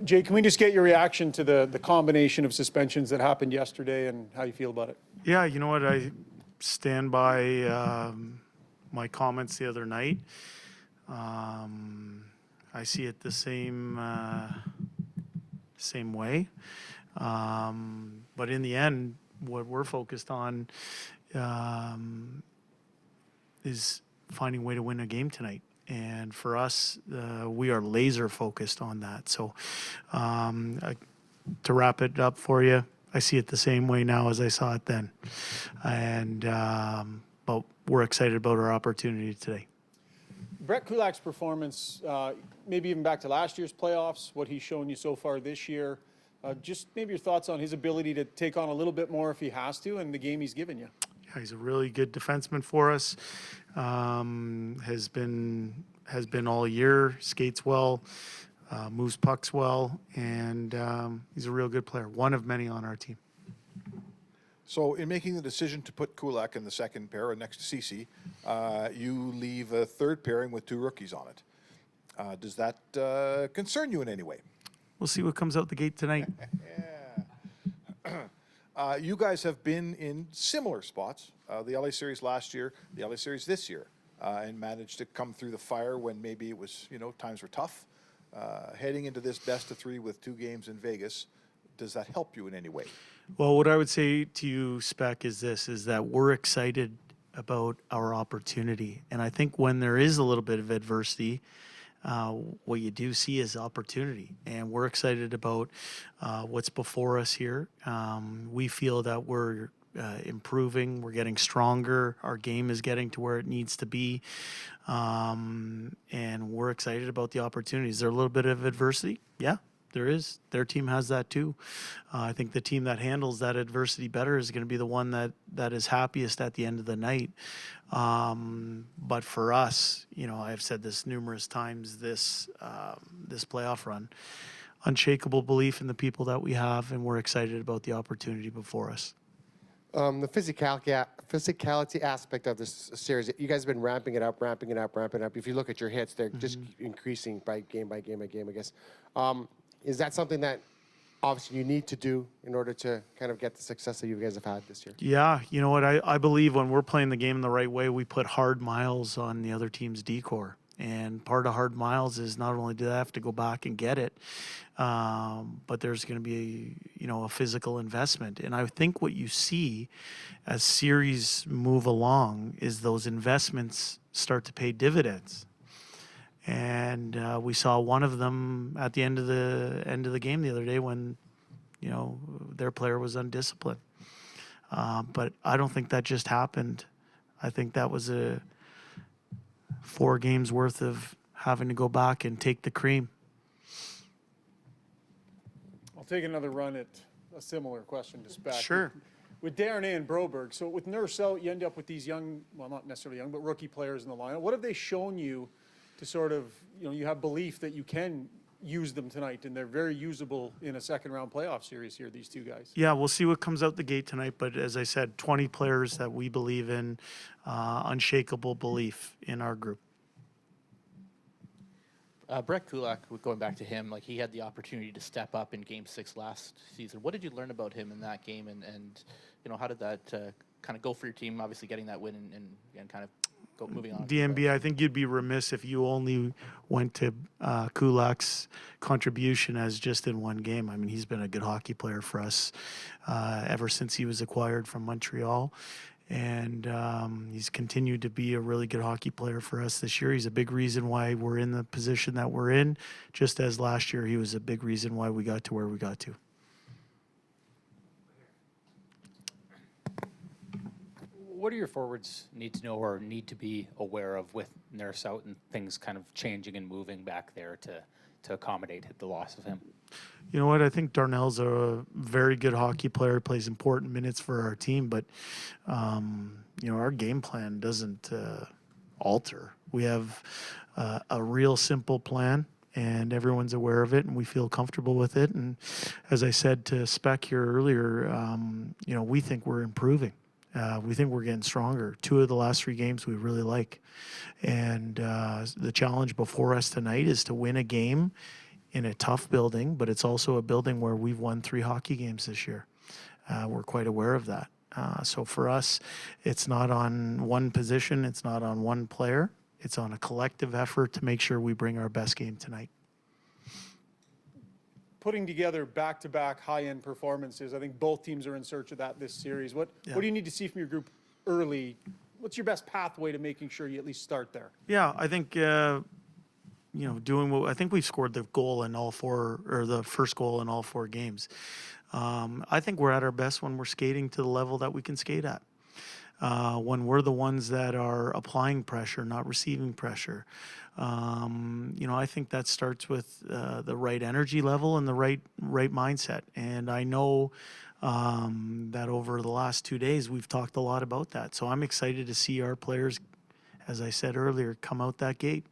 Jay, can we just get your reaction to the combination of suspensions that happened yesterday and how you feel about it? Yeah, you know what? I stand by my comments the other night. I see it the same way. But in the end, what we're focused on is finding a way to win a game tonight. And for us, we are laser focused on that. So to wrap it up for you, I see it the same way now as I saw it then. And but we're excited about our opportunity today. Brett Kulak's performance, maybe even back to last year's playoffs, what he's shown you so far this year, just maybe your thoughts on his ability to take on a little bit more if he has to and the game he's given you. Yeah, he's a really good defenseman for us. Has been all year, skates well, moves pucks well, and he's a real good player. One of many on our team. So in making the decision to put Kulak in the second pair next to Ceci, you leave a third pairing with two rookies on it. Does that concern you in any way? We'll see what comes out the gate tonight. Yeah. You guys have been in similar spots, the LA Series last year, the LA Series this year, and managed to come through the fire when maybe it was, times were tough. Heading into this best of three with 2 games in Vegas, does that help you in any way? Well, what I would say to you, Spec, is that we're excited about our opportunity. And I think when there is a little bit of adversity, what you do see is opportunity. And we're excited about what's before us here. We feel that we're improving, we're getting stronger, our game is getting to where it needs to be. And we're excited about the opportunities. Is there a little bit of adversity? Yeah. There is. Their team has that too. I think the team that handles that adversity better is going to be the one that is happiest at the end of the night. But for us, I've said this numerous times this playoff run, unshakable belief in the people that we have, and we're excited about the opportunity before us. The physicality aspect of this series, you guys have been ramping it up. If you look at your hits, they're just increasing by game, I guess. Is that something that obviously you need to do in order to kind of get the success that you guys have had this year? Yeah, you know what? I believe when we're playing the game the right way, we put hard miles on the other team's decor. And part of hard miles is not only do they have to go back and get it, but there's going to be a physical investment. And I think what you see as series move along is those investments start to pay dividends. And we saw one of them at the end of the game the other day when, their player was undisciplined. But I don't think that just happened. I think that was 4 games worth of having to go back and take the cream. I'll take another run at a similar question to Spec. Sure. With Darnay and Broberg, so with Nurse out, you end up with these young, well, not necessarily young, but rookie players in the lineup. What have they shown you to sort of, you have belief that you can use them tonight, and they're very usable in a second-round playoff series here, these 2 guys? Yeah, we'll see what comes out the gate tonight, but as I said, 20 players that we believe in, unshakable belief in our group. Brett Kulak, going back to him, he had the opportunity to step up in Game 6 last season. What did you learn about him in that game, and how did that kind of go for your team, obviously getting that win and kind of moving on? DMB, I think you'd be remiss if you only went to Kulak's contribution as just in one game. I mean, he's been a good hockey player for us ever since he was acquired from Montreal. And he's continued to be a really good hockey player for us this year. He's a big reason why we're in the position that we're in, just as last year he was a big reason why we got to where we got to. What do your forwards need to know or need to be aware of with Nurse out and things kind of changing and moving back there to accommodate the loss of him? You know what? I think Darnell's a very good hockey player, plays important minutes for our team, but, our game plan doesn't alter. We have a real simple plan, and everyone's aware of it, and we feel comfortable with it. And as I said to Spec here earlier, we think we're improving. We think we're getting stronger. 2 of the last 3 games we really like. And the challenge before us tonight is to win a game in a tough building, but it's also a building where we've won 3 hockey games this year. We're quite aware of that. So for us, it's not on one position, it's not on one player, it's on a collective effort to make sure we bring our best game tonight. Putting together back-to-back high-end performances, I think both teams are in search of that this series. What do you need to see from your group early? What's your best pathway to making sure you at least start there? Yeah, I think doing what I think we've scored the goal in all 4, or the first goal in all 4 games. I think we're at our best when we're skating to the level that we can skate at. When we're the ones that are applying pressure, not receiving pressure. I think that starts with the right energy level and the right mindset. And I know that over the last 2 days, we've talked a lot about that. So I'm excited to see our players, as I said earlier, come out that gate.